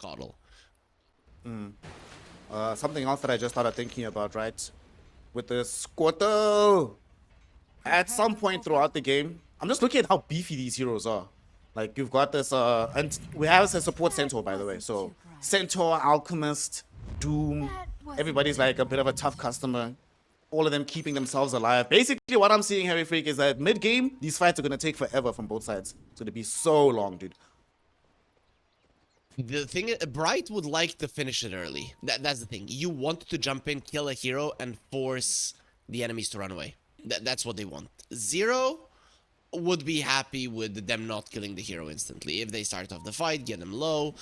Coddle. Something else that I just started thinking about, right? With the Squirtle, at some point throughout the game, I'm just looking at how beefy these heroes are. Like, you've got this, and we have a support Centaur, by the way. So, Centaur, Alchemist, Doom, everybody's like a bit of a tough customer. All of them keeping themselves alive. Basically, what I'm seeing, Harry Freak, is that mid-game, these fights are going to take forever from both sides. It's going to be so long, dude. The thing is, Bright would like to finish it early. That's the thing. You want to jump in, kill a hero, and force the enemies to run away. That's what they want. Zero would be happy with them not killing the hero instantly. If they start off the fight, get them low,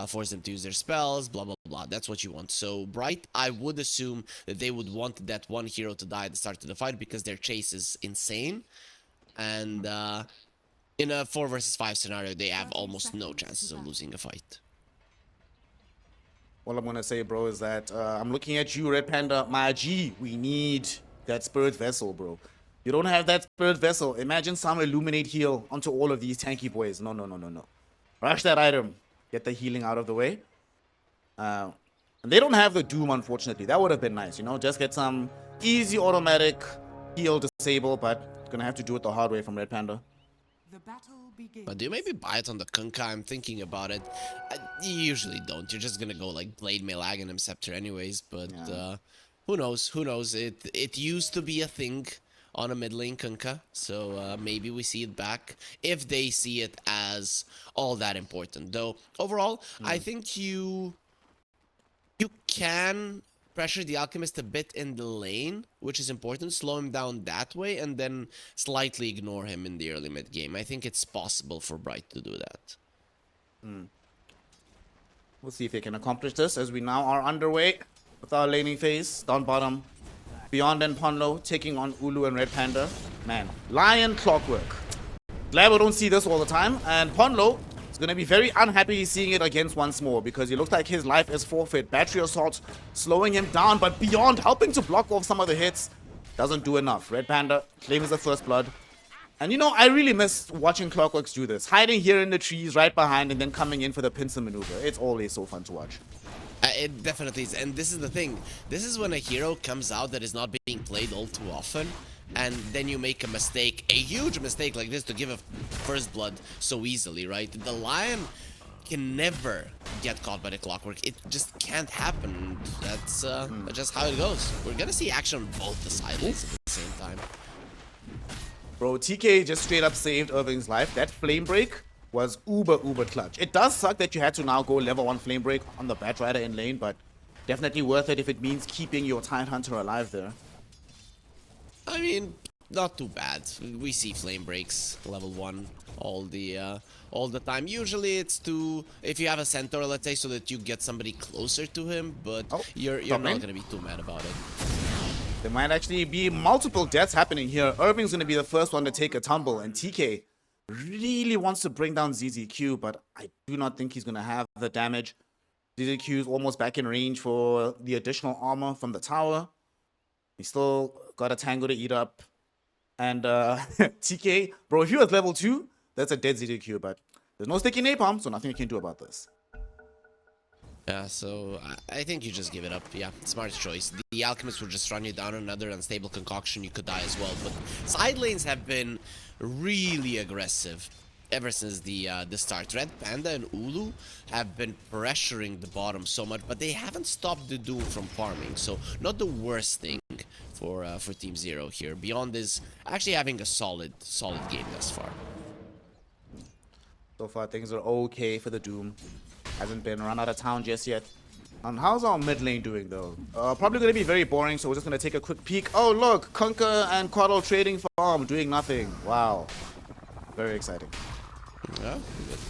force them to use their spells, blah, blah, blah. That's what you want. So Bright, I would assume that they would want that one hero to die at the start of the fight because their chase is insane. And in a 4 versus 5 scenario, they have almost no chances of losing a fight. All I'm going to say, bro, is that I'm looking at you, Red Panda. My G, we need that Spirit Vessel, bro. You don't have that Spirit Vessel. Imagine some Illuminate heal onto all of these tanky boys. No, no, no, no, no. Rush that item. Get the healing out of the way. And they don't have the Doom, unfortunately. That would have been nice, you know? Just get some easy automatic heal disable, but gonna have to do it the hard way from Red Panda. The battle begins. But do you maybe buy it on the Kunkka? I'm thinking about it. You usually don't. You're just gonna go like Blade Mail Aghanim Scepter anyways. But who knows? Who knows? It used to be a thing on a mid lane Kunkka. So maybe we see it back if they see it as all that important. Though overall, I think you can pressure the Alchemist a bit in the lane, which is important, slow him down that way, and then slightly ignore him in the early mid game. I think it's possible for Bright to do that. We'll see if they can accomplish this as we now are underway with our laning phase. Down bottom, Beyond and Ponlo taking on Ulu and Red Panda. Man, Lion Clockwork. Glad we don't see this all the time. And Ponlo is going to be very unhappy seeing it against once more because he looks like his life is forfeit. Battery Assault slowing him down, but Beyond helping to block off some of the hits doesn't do enough. Red Panda claims the first blood. And you know, I really miss watching Clockworks do this. Hiding here in the trees right behind and then coming in for the pincer maneuver. It's always so fun to watch. It definitely is. And this is the thing. This is when a hero comes out that is not being played all too often. And then you make a mistake, a huge mistake like this to give a first blood so easily, right? The Lion can never get caught by the Clockwork. It just can't happen. That's just how it goes. We're gonna see action on both the side lanes at the same time. Bro, TK just straight up saved Irving's life. That Flame Break was uber clutch. It does suck that you had to now go level 1 Flame Break on the Batrider in lane, but definitely worth it if it means keeping your Tidehunter alive there. I mean, not too bad. We see flame breaks level 1 all the time. Usually it's if you have a centaur, let's say, so that you get somebody closer to him, but you're not gonna be too mad about it. There might actually be multiple deaths happening here. Irving's gonna be the first one to take a tumble, and TK really wants to bring down ZZQ, but I do not think he's gonna have the damage. ZZQ is almost back in range for the additional armor from the tower. He's still got a tango to eat up. And TK, bro, if he was level 2, that's a dead ZDQ, but there's no sticky napalm, so nothing you can do about this. Yeah, so I think you just give it up. Yeah, smart choice. The Alchemist will just run you down another unstable concoction. You could die as well. But side lanes have been really aggressive ever since the start. Red Panda and Ulu have been pressuring the bottom so much, but they haven't stopped the Doom from farming. So not the worst thing for Team Zero here. Beyond is actually having a solid game thus far. So far, things are okay for the Doom. Hasn't been run out of town just yet. And how's our mid lane doing, though? Probably going to be very boring, so we're just going to take a quick peek. Oh, look! Kunkka and Quaddle trading farm, doing nothing. Wow. Very exciting. Yeah,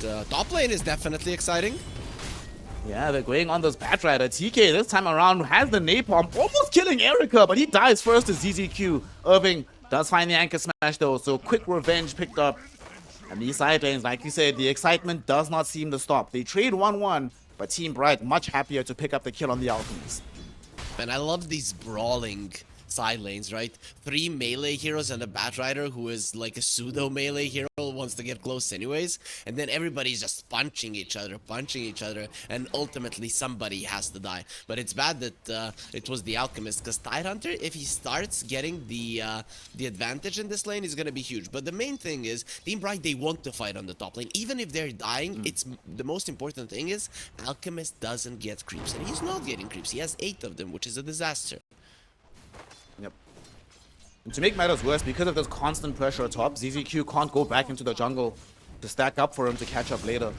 but top lane is definitely exciting. Yeah, they're going on this Batrider. TK this time around has the napalm, almost killing Erica, but he dies first to ZZQ. Irving does find the anchor smash, though, so quick revenge picked up. And these side lanes, like you said, the excitement does not seem to stop. They trade 1-1, but Team Bright much happier to pick up the kill on the Alchemist. Man, I love these brawling side lanes, right? 3 melee heroes and a bat rider who is like a pseudo melee hero wants to get close anyways, and then everybody's just punching each other, and ultimately somebody has to die. But it's bad that it was the Alchemist, because Tidehunter, if he starts getting the advantage in this lane, is gonna be huge. But the main thing is, Team Bright, they want to fight on the top lane. Even if they're dying, it's the most important thing is Alchemist doesn't get creeps, and he's not getting creeps. He has 8 of them, which is a disaster. Yep. And to make matters worse, because of this constant pressure atop, ZZQ can't go back into the jungle to stack up for him to catch up later.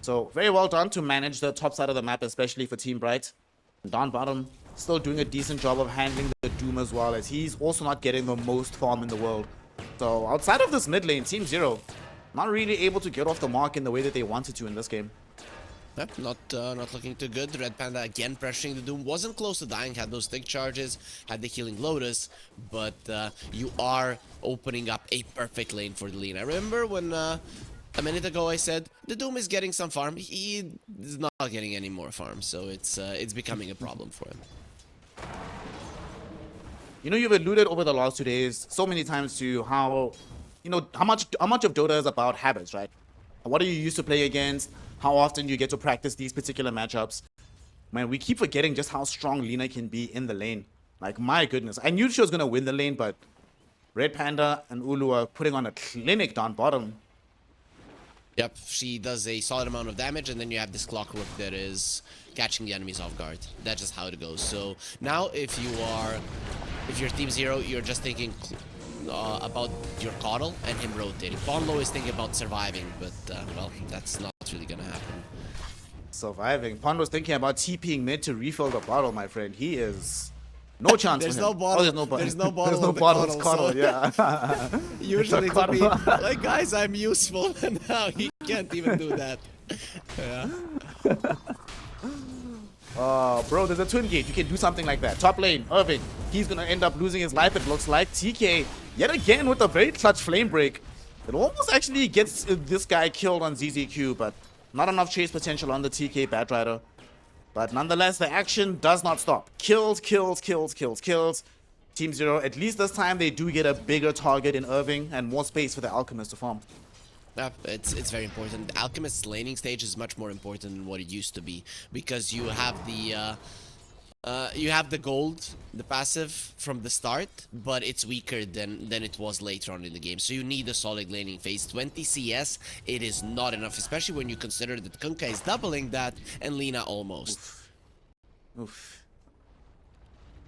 So very well done to manage the top side of the map, especially for Team Bright. And down bottom, still doing a decent job of handling the Doom as well, as he's also not getting the most farm in the world. So outside of this mid lane, Team Zero not really able to get off the mark in the way that they wanted to in this game. Yep, not looking too good. Red Panda again pressuring the Doom. Wasn't close to dying, had those thick charges, had the healing Lotus, but you are opening up a perfect lane for the lane. I remember when a minute ago I said the Doom is getting some farm. He is not getting any more farm, so it's becoming a problem for him. You know, you've alluded over the last 2 days so many times to how, you know, how much of Dota is about habits, right? What are you used to play against? How often you get to practice these particular matchups? Man, we keep forgetting just how strong Lina can be in the lane. Like, my goodness. I knew she was going to win the lane, but Red Panda and Ulu are putting on a clinic down bottom. Yep, she does a solid amount of damage, and then you have this clockwork that is catching the enemies off guard. That's just how it goes. So now if you're Team Zero, you're just thinking about your Coddle and him rotating. Bonlo is thinking about surviving, but well, that's not really gonna happen. Surviving. Pondo's thinking about TPing mid to refill the bottle, my friend. He is no chance There's for no him. bottle. There's no bottle. There's no bottle. There's no of the bottle. Coddle, It's Coddle, so yeah. usually It's it a would be Coddle. like, guys, I'm useful, and now he can't even do that. Yeah. Bro, there's a twin gate. You can do something like that. Top lane, Irving. He's gonna end up losing his life, it looks like. TK, yet again with a very clutch flame break. It almost actually gets this guy killed on ZZQ, but not enough chase potential on the TK Bat Rider. But nonetheless, the action does not stop. Kills, kills, kills, kills, kills. Team Zero, at least this time, they do get a bigger target in Irving and more space for the Alchemist to farm. Yeah, it's very important. The Alchemist's laning stage is much more important than what it used to be, because you have the gold, the passive from the start, but it's weaker than it was later on in the game. So you need a solid laning phase. 20 CS, it is not enough, especially when you consider that Kunkka is doubling that and Lina almost. Oof.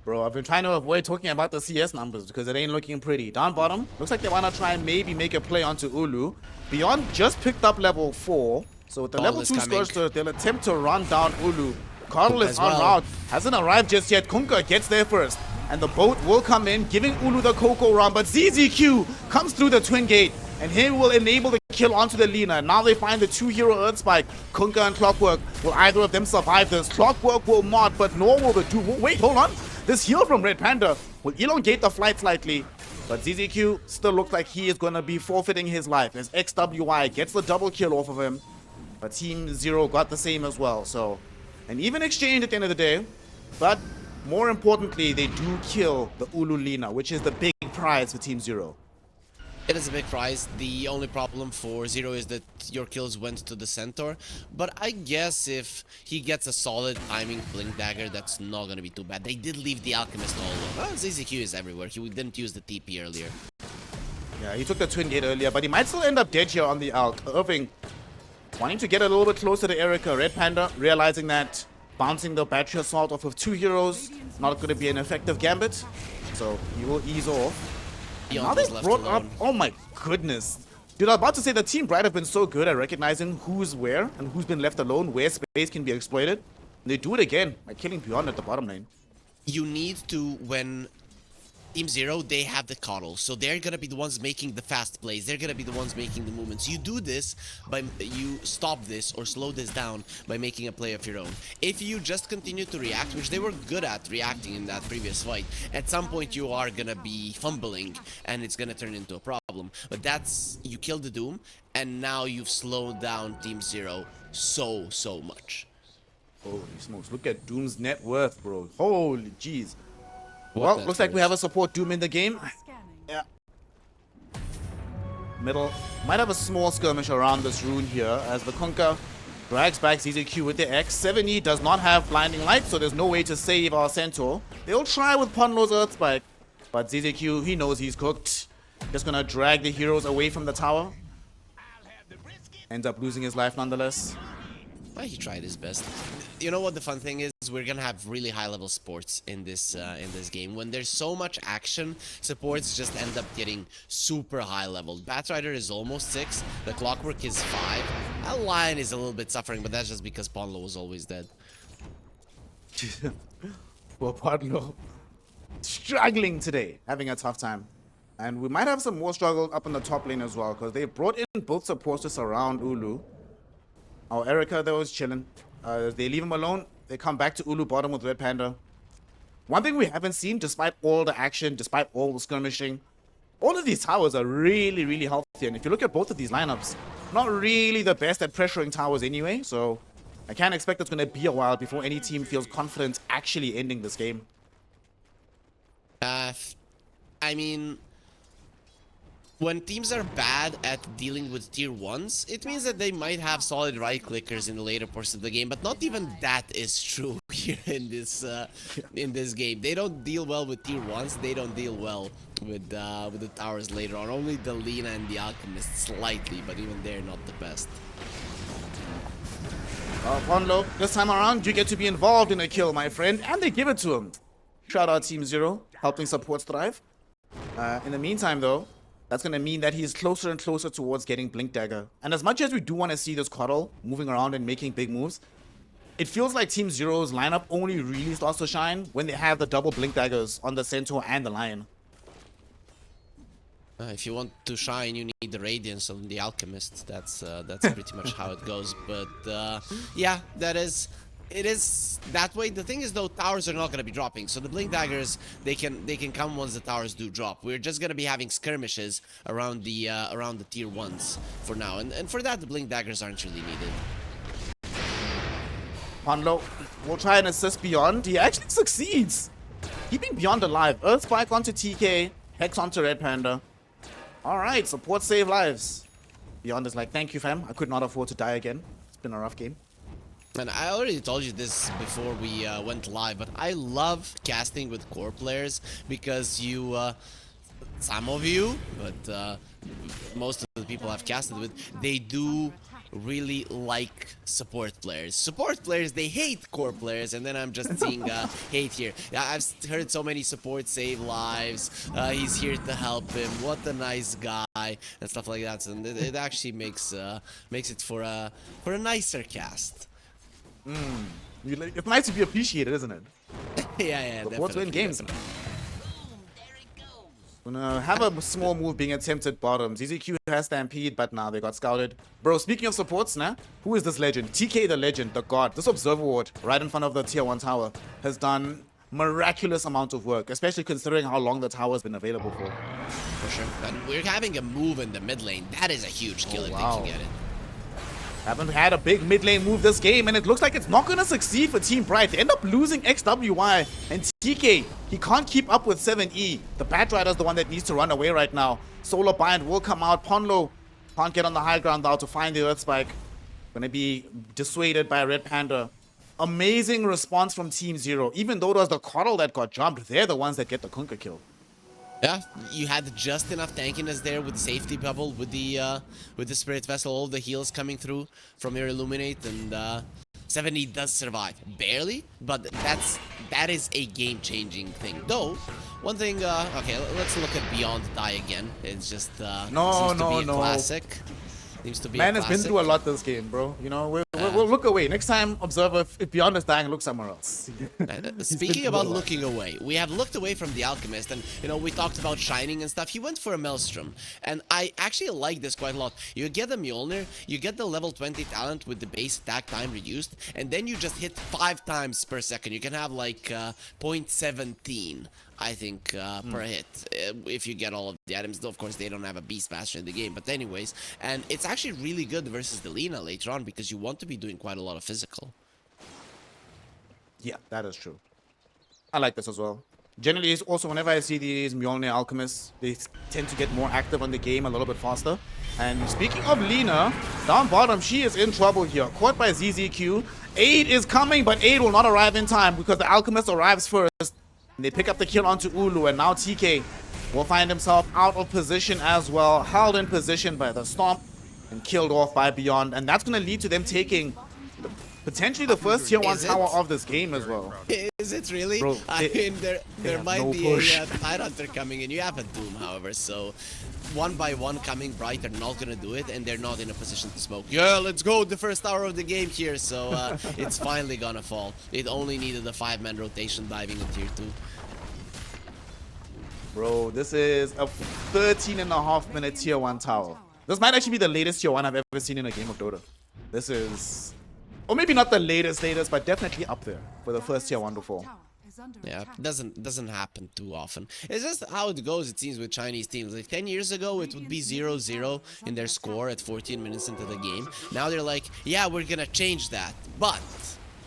Bro, I've been trying to avoid talking about the CS numbers because it ain't looking pretty. Down bottom, looks like they want to try and maybe make a play onto Ulu. Beyond just picked up level 4. So with the level 2 Scorcher, they'll attempt to run down Ulu. Coddle is en route, hasn't arrived just yet. Kunkka gets there first. And the boat will come in, giving Ulu the Coco run. But ZZQ comes through the twin gate. And he will enable the kill onto the Lina. Now they find the 2-hero Earth Spike. Kunkka and Clockwork. Will either of them survive this? Clockwork will not, but nor will the Doom. Wait, hold on. This heal from Red Panda will elongate the flight slightly. But ZZQ still looks like he is going to be forfeiting his life as XWI gets the double kill off of him. But Team Zero got the same as well. So an even exchange at the end of the day. But more importantly, they do kill the Ulu Lina, which is the big prize for Team Zero. It is a big prize. The only problem for Zero is that your kills went to the Centaur. But I guess if he gets a solid timing Blink Dagger, that's not going to be too bad. They did leave the Alchemist all alone. Well, ZZQ is everywhere. He didn't use the TP earlier. Yeah, he took the twin gate earlier, but he might still end up dead here on the Alk. Irving wanting to get a little bit closer to Erica. Red Panda realizing that bouncing the Battery Assault off of 2 heroes not going to be an effective gambit. So he will ease off. Now they brought up, oh my goodness. Dude, I was about to say the Team Bright have been so good at recognizing who's where and who's been left alone, where space can be exploited. And they do it again by killing Beyond at the bottom lane. You need to, when Team Zero, they have the Coddle, so they're gonna be the ones making the fast plays. They're gonna be the ones making the movements. You do this by, you stop this or slow this down by making a play of your own. If you just continue to react, which they were good at reacting in that previous fight, at some point you are gonna be fumbling and it's gonna turn into a problem. But that's, you kill the Doom and now you've slowed down Team Zero so much. Holy smokes, look at Doom's net worth, bro. Holy jeez. Well, that looks like we finish. have a support Doom in the game. Scanning. Yeah. Middle. Might have a small skirmish around this rune here as the Kunkka drags back ZZQ with the X. 7E does not have blinding light, so there's no way to save our Centaur. They'll try with Ponlo's Earth Spike, but ZZQ, he knows he's cooked. Just gonna drag the heroes away from the tower. Ends up losing his life nonetheless. Well, he tried his best. You know what the fun thing is? We're gonna have really high-level supports in this game. When there's so much action, supports just end up getting super high-level. Batrider is almost 6. The Clockwork is 5. That Lion is a little bit suffering, but that's just because Ponlo was always dead. Poor Podlo. Struggling today. Having a tough time. And we might have some more struggle up in the top lane as well, because they brought in both supports to surround Ulu. Our Erica, though, is chilling. They leave him alone. They come back to Ulu bottom with Red Panda. One thing we haven't seen, despite all the action, despite all the skirmishing, all of these towers are really, really healthy. And if you look at both of these lineups, not really the best at pressuring towers anyway. So I can't expect it's going to be a while before any team feels confident actually ending this game. I mean, when teams are bad at dealing with tier 1s, it means that they might have solid right clickers in the later portions of the game, but not even that is true here in this game. They don't deal well with tier 1s, they don't deal well with the towers later on. Only the Lina and the Alchemist slightly, but even they're not the best. Ponlo, this time around, you get to be involved in a kill, my friend, and they give it to him. Shout out Team Zero, helping supports thrive. In the meantime, though, that's going to mean that he's closer and closer towards getting Blink Dagger. And as much as we do want to see this Coddle moving around and making big moves, it feels like Team Zero's lineup only really starts to shine when they have the double Blink Daggers on the Centaur and the Lion. If you want to shine, you need the Radiance on the Alchemist. That's pretty much how it goes. But yeah, it is that way. The thing is, though, towers are not going to be dropping, so the Blink Daggers they can come once the towers do drop. We're just going to be having skirmishes around the tier 1s for now, and for that the Blink Daggers aren't really needed. Ponlo will try and assist Beyond. He actually succeeds, keeping Beyond alive. Earth Spike onto TK, Hex onto Red Panda. All right, support save lives. Beyond is like, thank you, fam. I could not afford to die again. It's been a rough game. And I already told you this before we went live, but I love casting with core players because you, some of you, but most of the people I've casted with, they do really like support players. Support players, they hate core players, and then I'm just seeing hate here. Yeah, I've heard so many support save lives. He's here to help him. What a nice guy, and stuff like that. And it actually makes it for a nicer cast. It's nice to be appreciated, isn't it? Yeah, Supports win definitely, games. definitely. Gonna have a small move being attempted bottom. ZZQ has Stampede, but now they got scouted. Bro, speaking of supports, nah, who is this legend? TK the legend, the god. This Observer Ward, right in front of the tier 1 tower, has done miraculous amount of work, especially considering how long the tower has been available for. For sure. And we're having a move in the mid lane. That is a huge kill if they can get it. Haven't had a big mid lane move this game, and it looks like it's not going to succeed for Team Bright. They end up losing XWY, and TK, he can't keep up with 7E. The Batrider's the one that needs to run away right now. Solar Bind will come out. Ponlo can't get on the high ground now to find the Earth Spike. Going to be dissuaded by Red Panda. Amazing response from Team Zero. Even though it was the Coddle that got jumped, they're the ones that get the Kunkka kill. Yeah, you had just enough tankiness there with the safety bubble, with the Spirit Vessel, all the heals coming through from your Illuminate, and 70 does survive. Barely, but that is a game-changing thing. Though, one thing, okay, let's look at Beyond Die again. It's just, seems to be a classic. Seems to be Man a has been through a lot this game, bro. You know, we'll look away. Next time, Observer, if Beyond is dying, look somewhere else. Speaking about looking away, we have looked away from the Alchemist, and you know, we talked about Shining and stuff. He went for a Maelstrom, and I actually like this quite a lot. You get a Mjolnir, you get the level 20 talent with the base attack time reduced, and then you just hit 5 times per second. You can have like 0.17. I think, per hit, if you get all of the items. Though, of course, they don't have a Beast Master in the game, but anyways, and it's actually really good versus the Lina later on, because you want to be doing quite a lot of physical. Yeah, that is true. I like this as well. Generally, it's also whenever I see these Mjolnir Alchemists, they tend to get more active on the game a little bit faster. And speaking of Lina, down bottom, she is in trouble here. Caught by ZZQ. Aid is coming, but Aid will not arrive in time because the Alchemist arrives first. And they pick up the kill onto Ulu, and now TK will find himself out of position as well. Held in position by the Stomp and killed off by Beyond. And that's going to lead to them taking potentially the first tier 1 tower of this game as well. Is it really? Bro, I mean, there might no be push. a Tidehunter coming in. You have a Doom, however, so one by one coming bright, they're not gonna do it, and they're not in a position to smoke. Yeah, let's go, the first tower of the game here, so it's finally gonna fall. It only needed a 5-man rotation diving in tier 2. Bro, this is a 13.5-minute tier 1 tower. This might actually be the latest tier 1 I've ever seen in a game of Dota. This is... or maybe not the latest, but definitely up there for the first tier 1 to fall. Yeah, doesn't happen too often. It's just how it goes, it seems, with Chinese teams. Like 10 years ago, it would be 0-0 in their score at 14 minutes into the game. Now they're like, yeah, we're gonna change that, but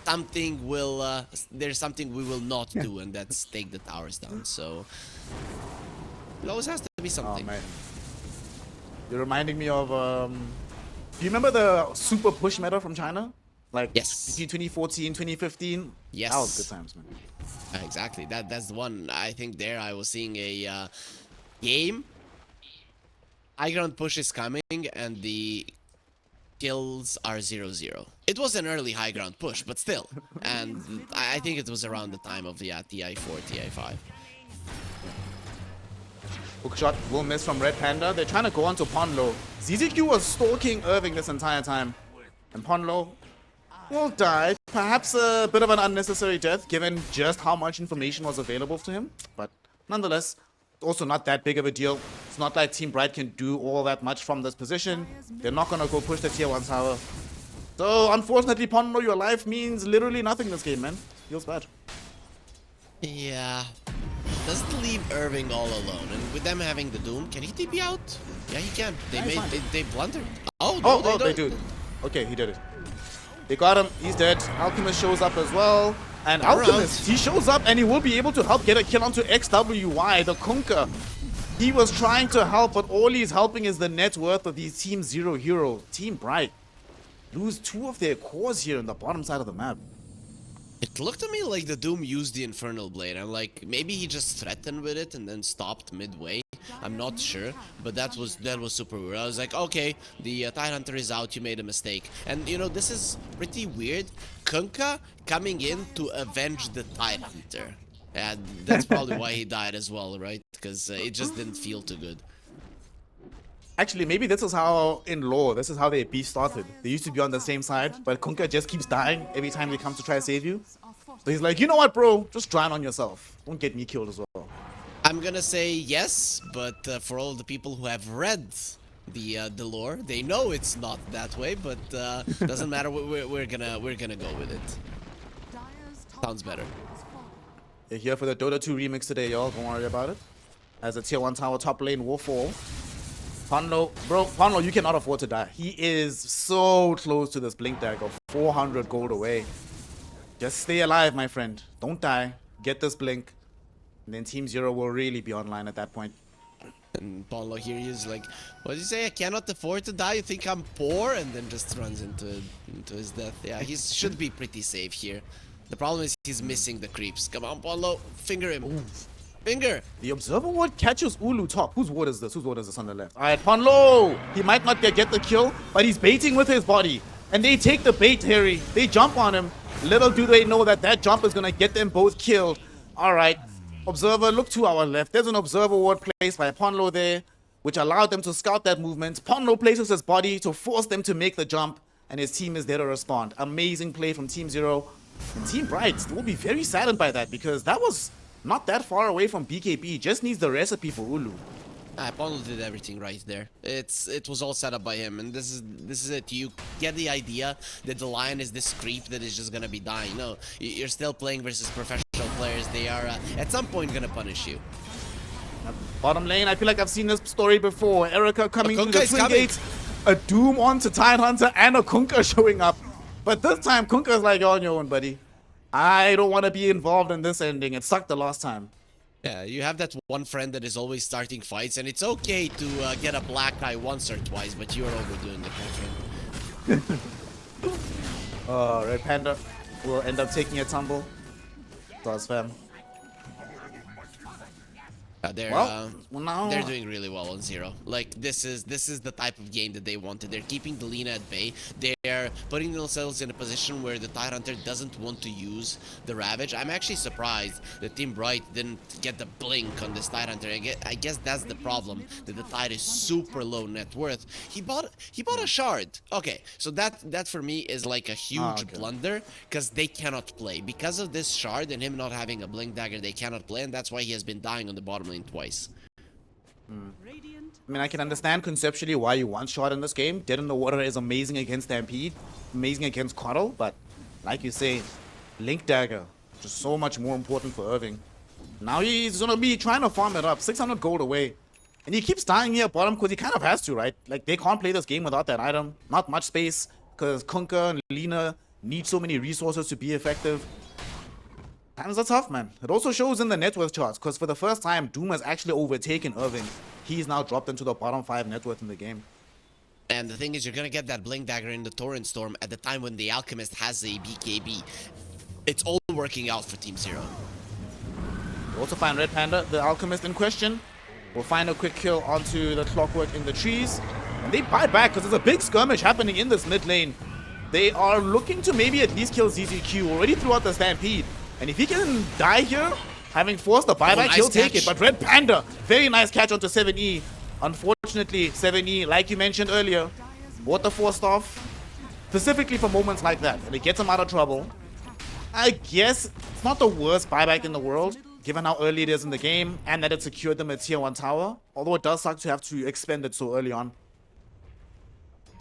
something will, there's something we will not do, and that's take the towers down. So it always has to be something. Oh, man. You're reminding me of, do you remember the super push meta from China? Like, yes. between 2014, 2015? Yes. That was good times, man. Exactly. That's the one. I think there I was seeing a game. High ground push is coming, and the kills are 0-0. It was an early high ground push, but still. And I think it was around the time of the TI4, TI5. Hook shot will miss from Red Panda. They're trying to go on to Ponlo. ZZQ was stalking Irving this entire time. And Ponlo will die. Perhaps a bit of an unnecessary death, given just how much information was available to him. But nonetheless, also not that big of a deal. It's not like Team Bright can do all that much from this position. They're not going to go push the tier 1 tower. So, unfortunately, Ponlo, your life means literally nothing this game, man. Feels bad. Yeah. Doesn't leave Irving all alone. And with them having the Doom, can he TP out? Yeah, he can. They blundered. Oh, no, they do. Okay, he did it. They got him. He's dead. Alchemist shows up as well. And Alchemist, he shows up and he will be able to help get a kill onto XWY, the Kunkka. He was trying to help, but all he's helping is the net worth of these Team Zero heroes. Team Bright lose 2 of their cores here on the bottom side of the map. It looked to me like the Doom used the Infernal Blade. I'm like, maybe he just threatened with it and then stopped midway. I'm not sure, but that was super weird. I was like, okay, the Tidehunter is out, you made a mistake. And you know, this is pretty weird. Kunkka coming in to avenge the Tidehunter. And that's probably why he died as well, right? Because it just didn't feel too good. Actually, maybe this is how, in lore, this is how their beef started. They used to be on the same side, but Kunkka just keeps dying every time he comes to try to save you. So he's like, you know what, bro? Just drown on yourself. Don't get me killed as well. I'm gonna say yes, but for all the people who have read the lore, they know it's not that way. But doesn't matter. We're gonna go with it. Sounds better. You're here for the Dota2 remix today, y'all. Don't worry about it. As a tier 1 tower top lane will fall. Ponlo, bro, Ponlo, you cannot afford to die. He is so close to this blink dagger, 400 gold away. Just stay alive, my friend. Don't die. Get this blink. And then Team Zero will really be online at that point. And Paulo here is like, what did you say? I cannot afford to die. You think I'm poor? And then just runs into his death. Yeah, he should be pretty safe here. The problem is he's missing the creeps. Come on, Paulo, finger him. Ooh. Finger. The observer ward catches Ulu top. Whose ward is this? Whose ward is this on the left? All right, Ponlo. He might not get the kill, but he's baiting with his body. And they take the bait, Harry. They jump on him. Little do they know that that jump is going to get them both killed. All right. Observer, look to our left. There's an observer ward placed by Ponlo there, which allowed them to scout that movement. Ponlo places his body to force them to make the jump, and his team is there to respond. Amazing play from Team Zero. And Team Bright will be very saddened by that, because that was not that far away from BKB. Just needs the recipe for Ulu. Paulo did everything right there. It was all set up by him, and this is it. You get the idea that the Lion is this creep that is just gonna be dying. No, you're still playing versus professional players. They are at some point gonna punish you. Bottom lane, I feel like I've seen this story before. Erica coming through the twin gates, a Doom onto Tidehunter, and a Kunkka showing up. But this time, Kunkka's like, you're on your own, buddy. I don't want to be involved in this ending. It sucked the last time. Yeah, you have that one friend that is always starting fights, and it's okay to get a black eye once or twice, but you're overdoing it, my friend. Red Panda will end up taking a tumble. Does fam. They're now they're doing really well on Zero. Like this is the type of game that they wanted. They're keeping the Lina at bay. They're putting themselves in a position where the Tide Hunter doesn't want to use the Ravage. I'm actually surprised that Team Bright didn't get the blink on this Tide Hunter. I guess that's the problem. That the Tide is super low net worth. He bought a shard. Okay, so that for me is like a huge blunder because they cannot play because of this shard and him not having a blink dagger. They cannot play, and that's why he has been dying on the bottom lane twice. I mean, I can understand conceptually why you want shot in this game. Dead in the Water is amazing against Stampede, amazing against Coddle, but like you say, Link Dagger, just so much more important for Irving. Now he's gonna be trying to farm it up, 600 gold away. And he keeps dying here bottom because he kind of has to, right? Like, they can't play this game without that item. Not much space, because Kunkka and Lina need so many resources to be effective. Times are tough, man. It also shows in the net worth charts, because for the first time, Doom has actually overtaken Irving. He's now dropped into the bottom 5 net worth in the game. And the thing is, you're gonna get that Blink Dagger in the Torrent Storm at the time when the Alchemist has a BKB. It's all working out for Team Zero. We'll also find Red Panda, the Alchemist in question. We'll find a quick kill onto the Clockwork in the trees. And they bite back, because there's a big skirmish happening in this mid lane. They are looking to maybe at least kill ZZQ already throughout the Stampede. And if he can die here, having forced the buyback, nice he'll take catch. it. But Red Panda, very nice catch onto 7E. Unfortunately, 7E, like you mentioned earlier, bought the forced off specifically for moments like that. And it gets him out of trouble. I guess it's not the worst buyback in the world, given how early it is in the game, and that it secured them a tier 1 tower. Although it does suck to have to expend it so early on.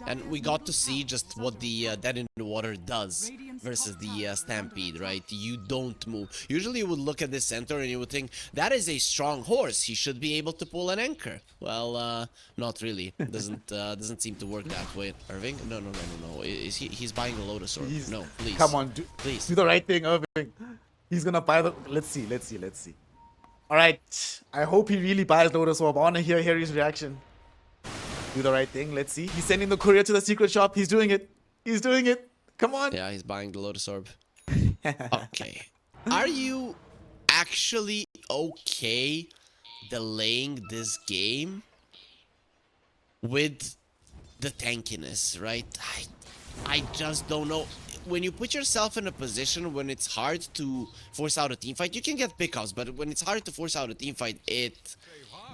And we got to see just what the Dead in the Water does versus the Stampede, right? You don't move. Usually you would look at this center and you would think, that is a strong horse. He should be able to pull an anchor. Well, not really. Doesn't seem to work that way. Irving? No. Is he's buying a Lotus Orb? No, please. Come on, please. Do the right thing, Irving. He's gonna buy the... Let's see. Alright, I hope he really buys Lotus Orb. I wanna hear Harry's reaction. Do the right thing. Let's see. He's sending the courier to the secret shop. He's doing it. Come on. Yeah, he's buying the Lotus Orb. Okay. Are you actually okay delaying this game with the tankiness, right? I just don't know. When you put yourself in a position when it's hard to force out a team fight, you can get pickups, but when it's hard to force out a team fight, it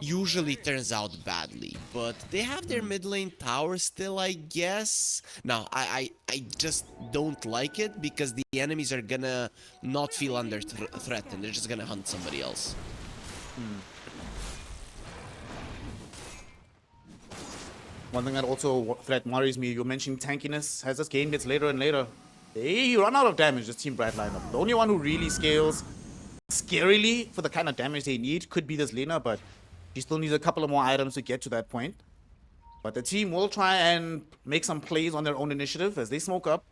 usually turns out badly. But they have their mid lane tower still, I guess. No, I just don't like it because the enemies are gonna not feel under threat and they're just gonna hunt somebody else. One thing that also worries me, you mentioned tankiness. As this game gets later and later, they run out of damage, this Team Bright lineup. The only one who really scales scarily for the kind of damage they need could be this Lina, but she still needs a couple of more items to get to that point. But the team will try and make some plays on their own initiative as they smoke up.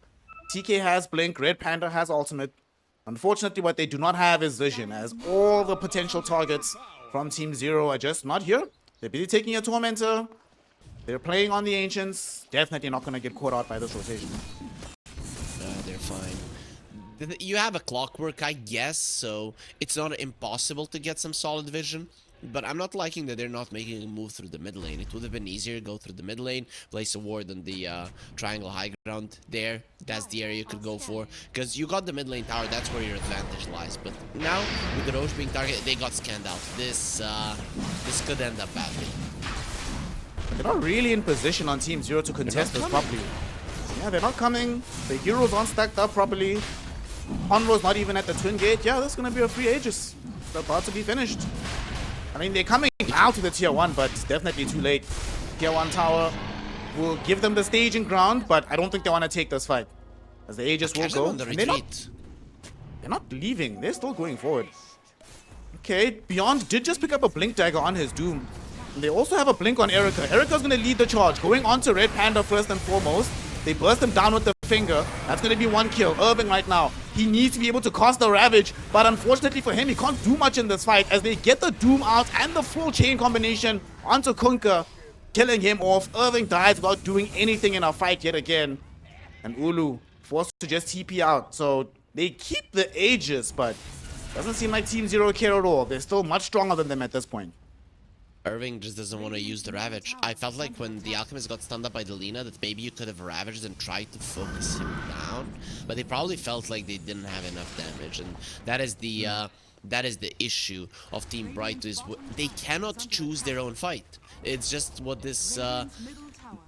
TK has Blink, Red Panda has Ultimate. Unfortunately, what they do not have is Vision, as all the potential targets from Team Zero are just not here. They're busy taking a Tormentor. They're playing on the Ancients. Definitely not going to get caught out by this rotation. They're fine. You have a Clockwork, I guess, so it's not impossible to get some solid vision. But I'm not liking that they're not making a move through the mid lane. It would have been easier to go through the mid lane, place a ward on the triangle high ground there. That's the area you could go for. Because you got the mid lane tower, that's where your advantage lies. But now, with the Roche being targeted, they got scanned out. This could end up badly. They're not really in position on Team Zero to contest this properly. Yeah, they're not coming. The heroes aren't stacked up properly. Honro's not even at the Twin Gate. Yeah, this is going to be a free Aegis. It's about to be finished. I mean, they're coming out to the tier 1, but it's definitely too late. Tier 1 tower will give them the staging ground, but I don't think they want to take this fight. As the Aegis will go. They're not leaving. They're still going forward. Okay, Beyond did just pick up a Blink Dagger on his Doom. And they also have a Blink on Erica. Erica's going to lead the charge, going on to Red Panda first and foremost. They burst him down with the finger. That's going to be one kill. Irving right now, he needs to be able to cast the Ravage, but unfortunately for him, he can't do much in this fight as they get the Doom out and the full chain combination onto Kunkka, killing him off. Irving dies without doing anything in a fight yet again. And Ulu forced to just TP out. So they keep the Aegis, but doesn't seem like Team Zero care at all. They're still much stronger than them at this point. Irving just doesn't want to use the Ravage. I felt like when the Alchemist got stunned up by the Lina that maybe you could have Ravaged and tried to focus him down, but they probably felt like they didn't have enough damage, and that is the issue of Team Bright is they cannot choose their own fight. It's just what this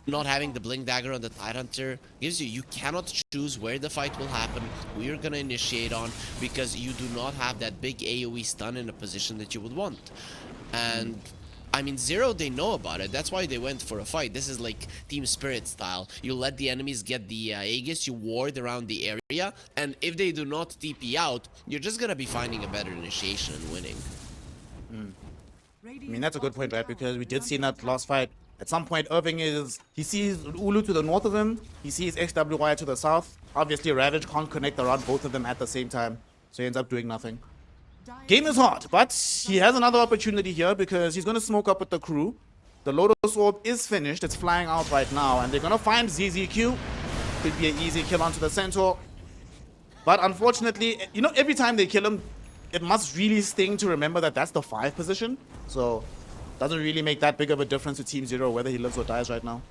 not having the Blink Dagger on the Tidehunter gives you. You cannot choose where the fight will happen, who you're gonna initiate on, because you do not have that big AoE stun in a position that you would want. And I mean, Zero, they know about it. That's why they went for a fight. This is like Team Spirit style. You let the enemies get the Aegis, you ward around the area, and if they do not TP out, you're just gonna be finding a better initiation and winning. I mean, that's a good point, right? Because we did see in that last fight, at some point, Irving he sees Ulu to the north of him, he sees XWY to the south. Obviously, Ravage can't connect around both of them at the same time, so he ends up doing nothing. Game is hard, but he has another opportunity here because he's going to smoke up with the crew. The Lotus Orb is finished. It's flying out right now, and they're going to find ZZQ. Could be an easy kill onto the Centaur. But unfortunately, you know, every time they kill him, it must really sting to remember that that's the 5 position. So, doesn't really make that big of a difference to Team Zero whether he lives or dies right now.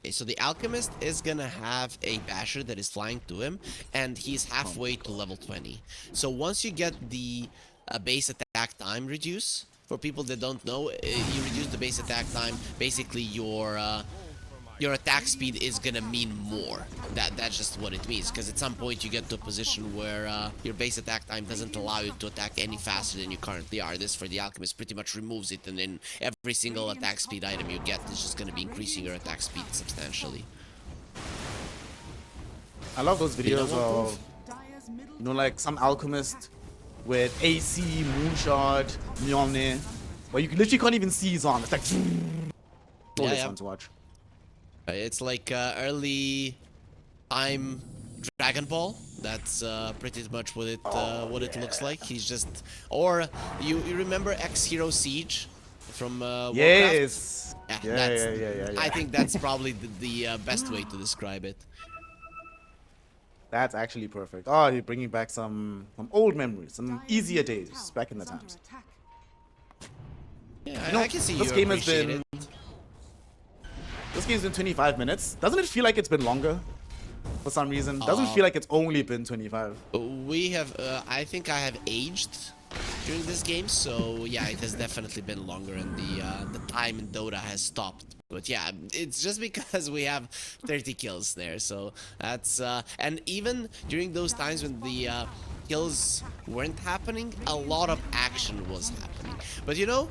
Okay, so the Alchemist is gonna have a Basher that is flying to him, and he's halfway to level 20. So once you get the base attack time reduce, for people that don't know, you reduce the base attack time, basically your attack speed is gonna mean more. That's just what it means, because at some point you get to a position where your base attack time doesn't allow you to attack any faster than you currently are. This, for the Alchemist, pretty much removes it, and then every single attack speed item you get is just gonna be increasing your attack speed substantially. I love those videos of, you know, like some Alchemist with AC, Moonshot, Mjolnir, where you literally can't even see his arm. It's like, totally fun to watch. It's like early time Dragon Ball. That's pretty much what it looks like. He's just, or you remember X Hero Siege from Warcraft? Yes. Yeah. I think that's probably the best way to describe it. That's actually perfect. Oh, you're bringing back some old memories, some easier days back in the times. Yeah, You know, I can see this you game has appreciate been it. This game's been 25 minutes. Doesn't it feel like it's been longer? For some reason, doesn't feel like it's only been 25. We have, I think I have aged during this game, so yeah, it has definitely been longer, and the time in Dota has stopped. But yeah, it's just because we have 30 kills there, so that's and even during those times when the kills weren't happening, a lot of action was happening. But you know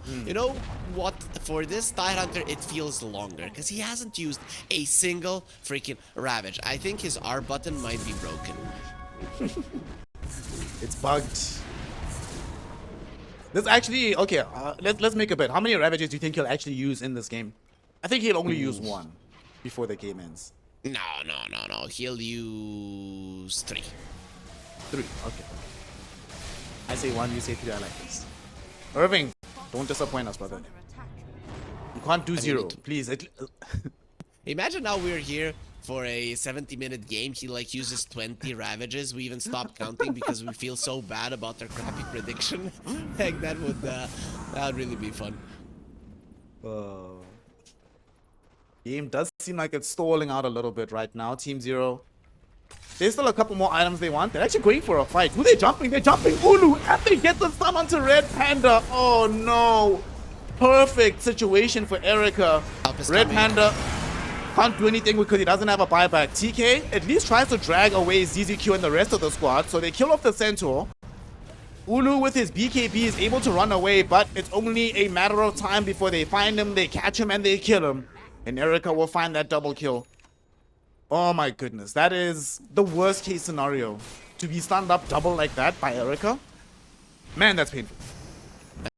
what? For this Tidehunter, it feels longer because he hasn't used a single freaking Ravage. I think his R button might be broken. It's bugged. This actually, okay, let's make a bet. How many Ravages do you think he'll actually use in this game? I think he'll only use 1 before the game ends. No. He'll use 3. 3, okay. I say 1, you say 3, I like this. Irving, don't disappoint us, brother. You can't do 0, please. Imagine now we're here for a 70-minute game. He like uses 20 Ravages. We even stopped counting because we feel so bad about our crappy prediction. Like that would really be fun. Game does seem like it's stalling out a little bit right now. Team Zero. There's still a couple more items they want. They're actually going for a fight. Who are they jumping? They're jumping Ulu, and they get the stun onto Red Panda. Oh no. Perfect situation for Erica. Red Panda can't do anything because he doesn't have a buyback. TK at least tries to drag away ZZQ and the rest of the squad, so they kill off the Centaur. Ulu with his BKB is able to run away, but it's only a matter of time before they find him, they catch him, and they kill him. And Erica will find that double kill. Oh my goodness, that is the worst case scenario. To be stunned up double like that by Erica. Man, that's painful.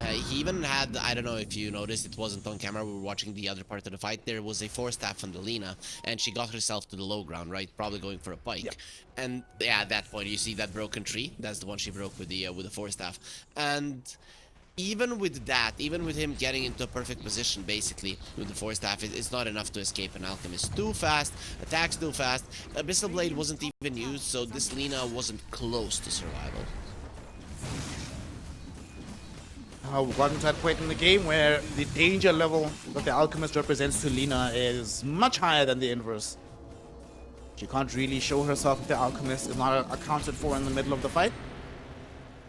He even had, I don't know if you noticed, it wasn't on camera, we were watching the other part of the fight, there was a 4-staff on the Lina, and she got herself to the low ground, right? Probably going for a pike. Yep. And yeah, at that point, you see that broken tree? That's the one she broke with the 4-staff. And even with that, even with him getting into a perfect position, basically, with the 4-staff, it's not enough to escape an Alchemist. Too fast, attacks too fast. Abyssal Blade wasn't even used, so this Lina wasn't close to survival. We've gotten to that point in the game where the danger level that the Alchemist represents to Lina is much higher than the inverse. She can't really show herself if the Alchemist is not accounted for in the middle of the fight.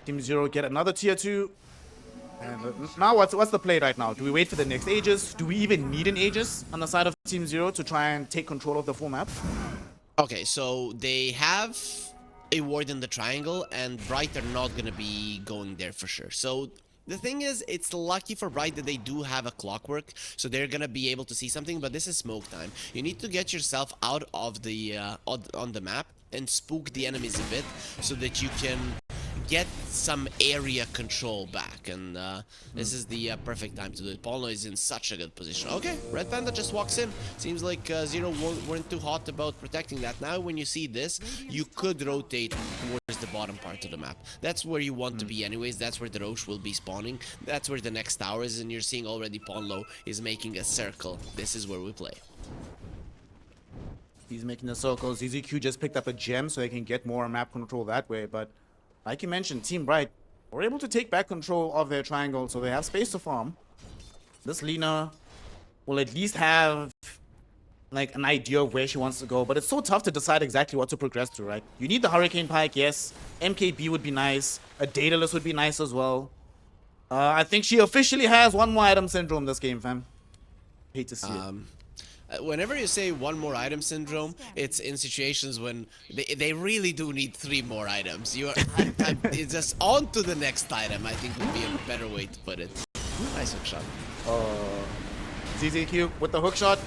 Team Zero get another tier 2. And now what's the play right now? Do we wait for the next Aegis? Do we even need an Aegis on the side of Team Zero to try and take control of the full map? Okay, so they have a ward in the triangle, and Bright are not going to be going there for sure. So the thing is, it's lucky for Bright that they do have a clockwork, so they're going to be able to see something, but this is smoke time. You need to get yourself out of the on the map and spook the enemies a bit so that you can get some area control back, and this is the perfect time to do it. Paulo is in such a good position. Okay, Red Panda just walks in. Seems like Zero weren't too hot about protecting that. Now when you see this, you could rotate towards the bottom part of the map. That's where you want to be anyways. That's where the Roche will be spawning. That's where the next tower is, and you're seeing already Paulo is making a circle. This is where we play. He's making a circle. ZZQ just picked up a gem so they can get more map control that way, but like you mentioned, Team Bright were able to take back control of their triangle, so they have space to farm. This Lina will at least have like an idea of where she wants to go, but it's so tough to decide exactly what to progress to, right? You need the Hurricane Pike, yes. MKB would be nice. A Daedalus would be nice as well. I think she officially has one more item syndrome this game, fam. Hate to see it. Whenever you say one more item syndrome, it's in situations when they really do need 3 more items. It's just on to the next item, I think would be a better way to put it. Nice hook shot. ZZQ with the hook shot.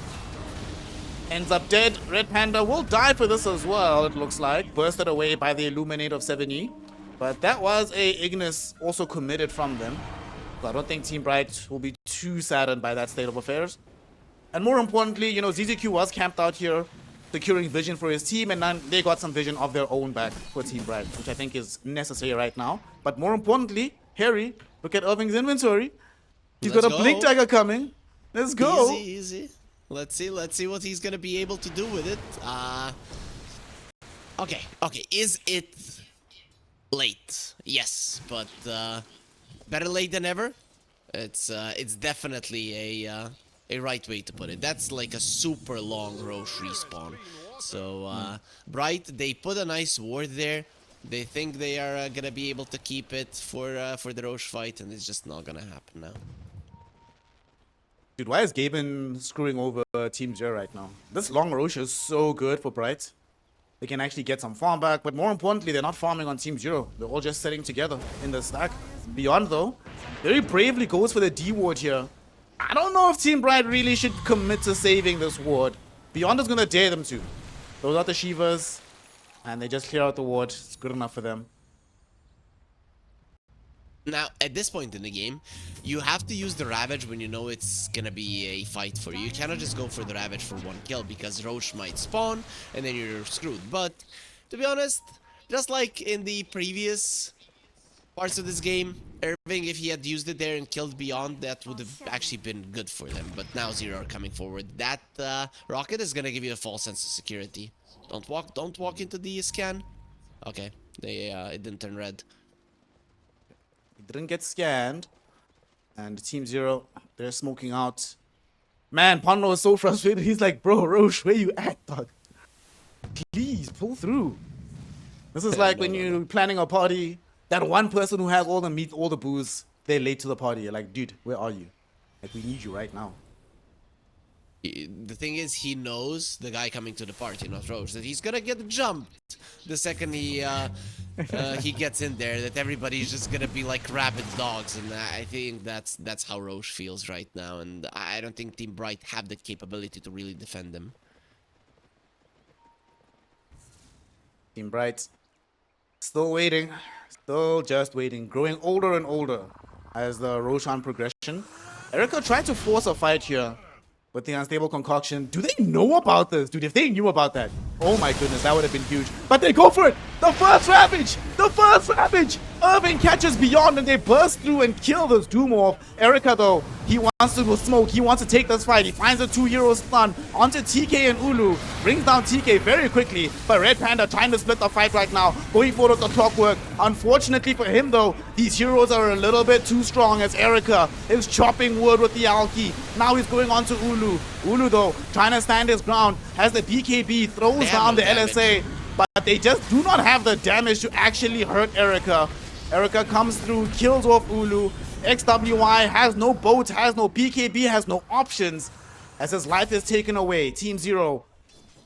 Ends up dead. Red Panda will die for this as well, it looks like. Bursted away by the Illuminate of 7E. But that was a Ignis also committed from them. So I don't think Team Bright will be too saddened by that state of affairs. And more importantly, you know, ZZQ was camped out here, securing vision for his team, and then they got some vision of their own back for Team Bright, which I think is necessary right now. But more importantly, Harry, look at Irving's inventory. He's got a Blink Dagger coming. Let's go. Easy. Let's see what he's gonna be able to do with it. Okay. Is it late? Yes, but better late than never. It's definitely a right way to put it. That's like a super long Roche respawn. So Bright, they put a nice ward there. They think they are gonna be able to keep it for the Roche fight, and it's just not gonna happen now. Dude, why is Gaben screwing over Team Zero right now? This long Roche is so good for Bright. They can actually get some farm back, but more importantly, they're not farming on Team Zero. They're all just sitting together in the stack. Beyond, though, very bravely goes for the D ward here. I don't know if Team Bright really should commit to saving this ward. Beyond is going to dare them to. Those are the Shivas, and they just clear out the ward. It's good enough for them. Now, at this point in the game, you have to use the Ravage when you know it's gonna be a fight for you. You cannot just go for the Ravage for 1 kill, because Roche might spawn, and then you're screwed. But, to be honest, just like in the previous parts of this game, Irving, if he had used it there and killed Beyond, that would have actually been good for them. But now Zero are coming forward. That rocket is gonna give you a false sense of security. Don't walk into the scan. Okay, it didn't turn red. Didn't get scanned, and Team Zero, they're smoking out. Man, Ponlo is so frustrated. He's like, bro, Roche, where you at, dog? Please pull through. This is like when you're planning a party, that one person who has all the meat, all the booze, they're late to the party. You're like, dude, where are you? Like, we need you right now. The thing is, he knows the guy coming to the party, not Roche, that he's gonna get jumped the second he gets in there, that everybody's just gonna be like rabid dogs, and I think that's how Roche feels right now, and I don't think Team Bright have the capability to really defend them. Team Bright, still waiting, still just waiting, growing older and older. as the Roshan progression. Erica tried to force a fight here with the unstable concoction. Do they know about this? Dude, if they knew about that, oh my goodness, that would have been huge. But they go for it. The first ravage. The first ravage. Irving catches Beyond and they burst through and kill this Doom off. Erica, though, he wants to go smoke. He wants to take this fight. He finds a 2-hero stun onto TK and Ulu. Brings down TK very quickly. But Red Panda trying to split the fight right now. Going forward with the clockwork. Unfortunately for him, though, these heroes are a little bit too strong as Erica is chopping wood with the Alki. Now he's going on to Ulu. Ulu, though, trying to stand his ground. Has the BKB, throws down the LSA. But they just do not have the damage to actually hurt Erica. Erica comes through, kills off Ulu. XWI has no boat, has no BKB, has no options as his life is taken away. Team Zero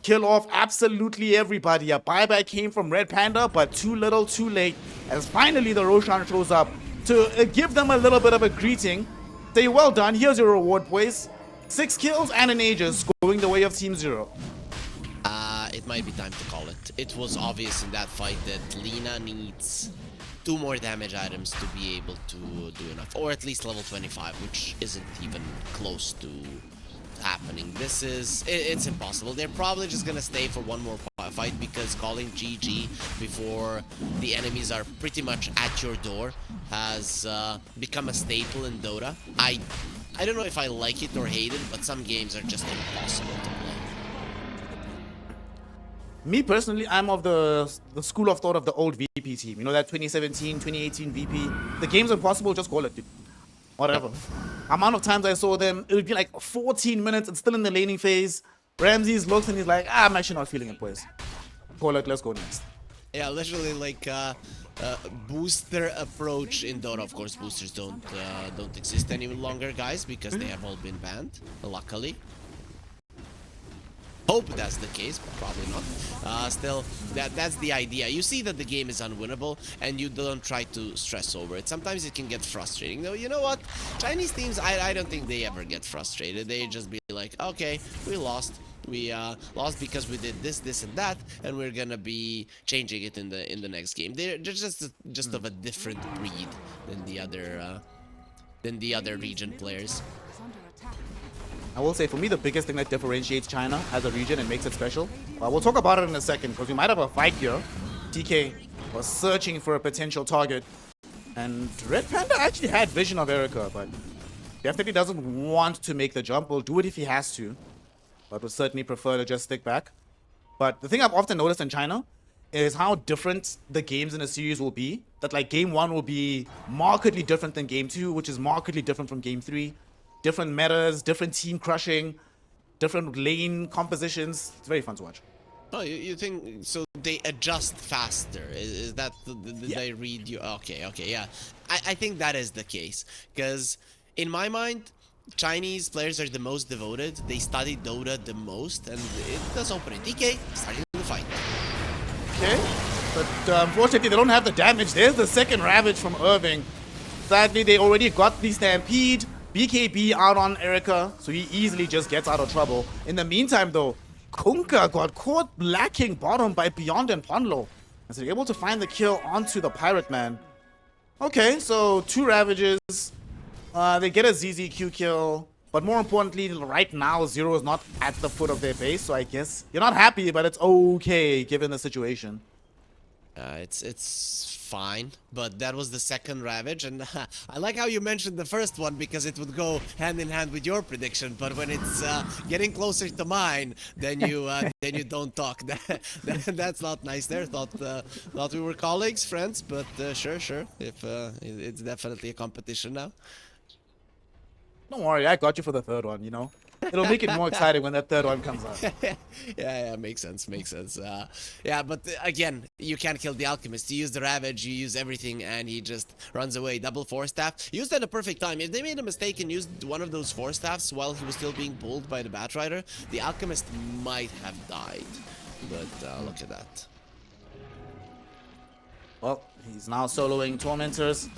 kill off absolutely everybody. A buyback came from Red Panda, but too little, too late. As finally the Roshan shows up to give them a little bit of a greeting. Say, well done, here's your reward, boys. 6 kills and an Aegis going the way of Team Zero. It might be time to call it. It was obvious in that fight that Lina needs 2 more damage items to be able to do enough. Or at least level 25, which isn't even close to happening. It's impossible. They're probably just gonna stay for one more fight because calling GG before the enemies are pretty much at your door has become a staple in Dota. I don't know if I like it or hate it, but some games are just impossible to play. Me personally, I'm of the school of thought of the old VP team. You know, that 2017, 2018 VP. The game's impossible, just call it, dude. Whatever. Amount of times I saw them, it would be like 14 minutes and still in the laning phase. Ramses looks and he's like, I'm actually not feeling it, boys. Call it, let's go next. Yeah, literally like booster approach in Dota. Of course, boosters don't exist any longer, guys, because they have all been banned, luckily. Hope that's the case, but probably not. Still, that's the idea. You see that the game is unwinnable, and you don't try to stress over it. Sometimes it can get frustrating. Though, you know what? Chinese teams, I don't think they ever get frustrated. They just be like, okay, we lost. We lost because we did this, and that, and we're gonna be changing it in the next game. They're just of a different breed than the other region players. I will say, for me, the biggest thing that differentiates China as a region and makes it special, we'll talk about it in a second, because we might have a fight here. TK was searching for a potential target, and Red Panda actually had vision of Erica, but definitely doesn't want to make the jump. Will do it if he has to, but would certainly prefer to just stick back. But the thing I've often noticed in China is how different the games in a series will be. That like game 1 will be markedly different than game 2, which is markedly different from game 3. Different metas, different team crushing, different lane compositions. It's very fun to watch. Oh, you think so? They adjust faster. Is that did they read you? Okay, yeah. I think that is the case because in my mind, Chinese players are the most devoted. They study Dota the most, and it does open it. DK starting the fight. Okay, but unfortunately they don't have the damage. There's the second Ravage from Irving. Sadly, they already got the Stampede. BKB out on Erica, so he easily just gets out of trouble. In the meantime, though, Kunkka got caught lacking bottom by Beyond and Ponlo, as they're able to find the kill onto the Pirate Man. Okay, so 2 Ravages. They get a ZZQ kill, but more importantly, right now, Zero is not at the foot of their base, so I guess you're not happy, but it's okay given the situation. It's fine, but that was the second Ravage, and I like how you mentioned the first one because it would go hand in hand with your prediction. But when it's getting closer to mine, then you don't talk. That's not nice. There, thought we were colleagues, friends, but sure. If it's definitely a competition now. Don't worry, I got you for the third one. You know. It'll make it more exciting when that third one comes out. yeah, makes sense. Yeah, but again, you can't kill the Alchemist. You use the Ravage, you use everything, and he just runs away. Double 4-staff. Used at the perfect time. If they made a mistake and used one of those 4-staffs while he was still being pulled by the Batrider, the Alchemist might have died. But look at that. Well, he's now soloing Tormentors.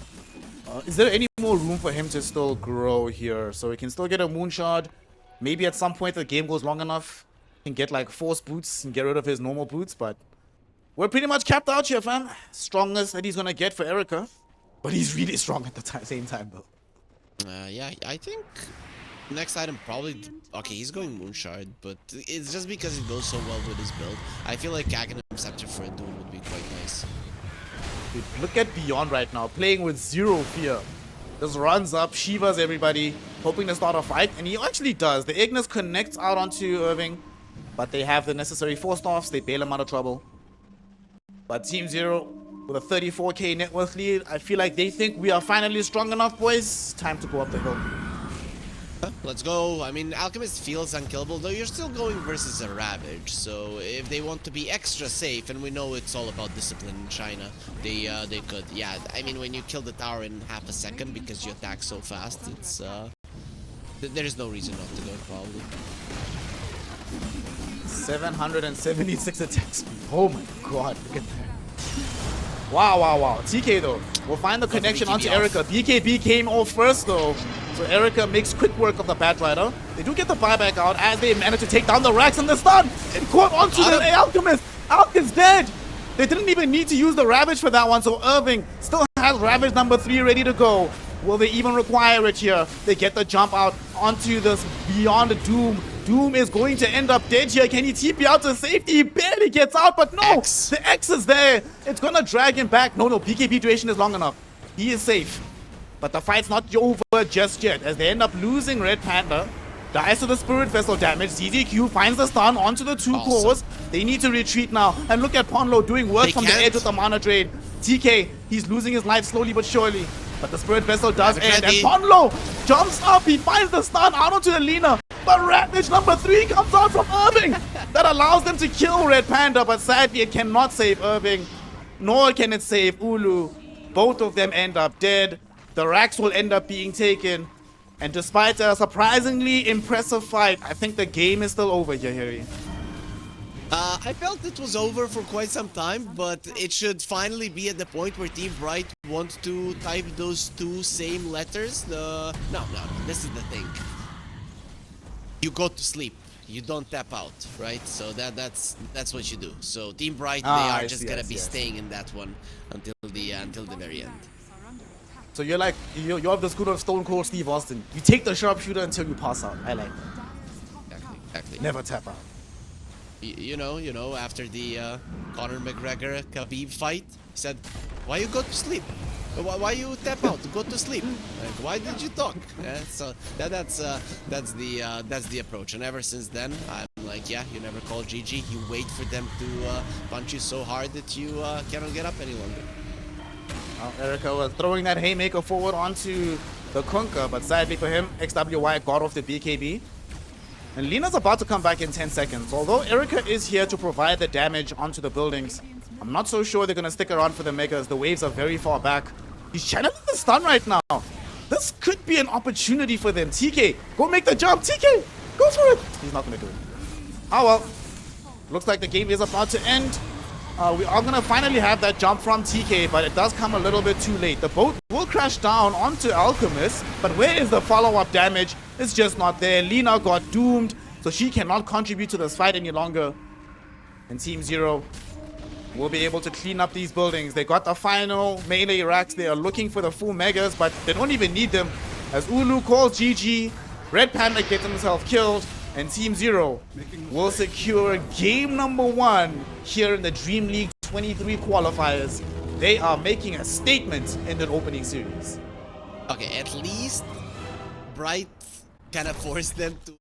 Is there any more room for him to still grow here? So he can still get a Moonshard. Maybe at some point the game goes long enough, he can get like Force Boots and get rid of his normal boots, but we're pretty much capped out here, fam. Strongest that he's gonna get for Erica. But he's really strong at the same time, though. Yeah, I think next item probably... Okay, he's going Moonshard, but it's just because it goes so well with his build. I feel like Aghanim Scepter for a Doom would be quite nice. Dude, look at Beyond right now, playing with zero fear. Just runs up, Shivas everybody, hoping to start a fight, and he actually does. The Ignis connects out onto Irving, but they have the necessary 4-staffs, they bail him out of trouble. But Team Zero, with a 34k net worth lead, I feel like they think we are finally strong enough, boys. Time to go up the hill. Let's go. I mean, Alchemist feels unkillable, though you're still going versus a Ravage. So if they want to be extra safe, and we know it's all about discipline in China, they could. Yeah, I mean, when you kill the tower in half a second because you attack so fast, it's there's no reason not to go, probably. 776 attack speed. Oh my god, look at that. Wow. TK though, will find the connection onto Erica. BKB came off first though. So Erica makes quick work of the Bat Rider. They do get the buyback out as they manage to take down the Rax and the stun. And caught onto the Alchemist. Alchemist dead. They didn't even need to use the Ravage for that one. So Irving still has Ravage number 3 ready to go. Will they even require it here? They get the jump out onto this Beyond Doom. Doom is going to end up dead here. Can he TP out to safety? He barely gets out, but no! X. The X is there. It's gonna drag him back. No, PKP duration is long enough. He is safe. But the fight's not over just yet, as they end up losing Red Panda. Dies to the Spirit Vessel damage. ZZQ finds the stun onto the 2 cores. They need to retreat now. And look at Ponlo doing work from the edge with the mana drain. TK, he's losing his life slowly but surely. But the Spirit Vessel does end. And Ponlo jumps up. He finds the stun out onto the Lina. But Ravage number 3 comes out from Irving. That allows them to kill Red Panda. But sadly, it cannot save Irving. Nor can it save Ulu. Both of them end up dead. The Rax will end up being taken. And despite a surprisingly impressive fight, I think the game is still over here, Harry. I felt it was over for quite some time, but it should finally be at the point where Team Bright wants to type those 2 same letters. No, this is the thing. You go to sleep. You don't tap out, right? So that's what you do. So Team Bright, they are just gonna be staying in that one until the very end. So you're like, you're of the school of Stone Cold Steve Austin. You take the sharpshooter until you pass out. I like that. Exactly. Never tap out. You know, after the Conor McGregor Khabib fight, he said, "Why you go to sleep? Why you tap out? Go to sleep. Like, why did you talk?" Yeah, so that's the approach. And ever since then, I'm like, yeah, you never call GG. You wait for them to punch you so hard that you cannot get up any longer. Well, Erica was throwing that haymaker forward onto the Kunkka, but sadly for him, XWY got off the BKB. And Lina's about to come back in 10 seconds. Although Erica is here to provide the damage onto the buildings, I'm not so sure they're going to stick around for the Megas. The waves are very far back. He's channeling the stun right now. This could be an opportunity for them. TK, go make the jump. TK, go for it. He's not going to do it. Oh well. Looks like the game is about to end. We are going to finally have that jump from TK, but it does come a little bit too late. The boat will crash down onto Alchemist, but where is the follow-up damage? It's just not there. Lina got doomed, so she cannot contribute to this fight any longer. And Team Zero will be able to clean up these buildings. They got the final melee racks. They are looking for the full megas, but they don't even need them. As Ulu calls GG, Red Panda gets himself killed, and Team Zero will secure game number 1 here in the DreamLeague 23 qualifiers. They are making a statement in the opening series. Okay, at least Bright kind of forced them to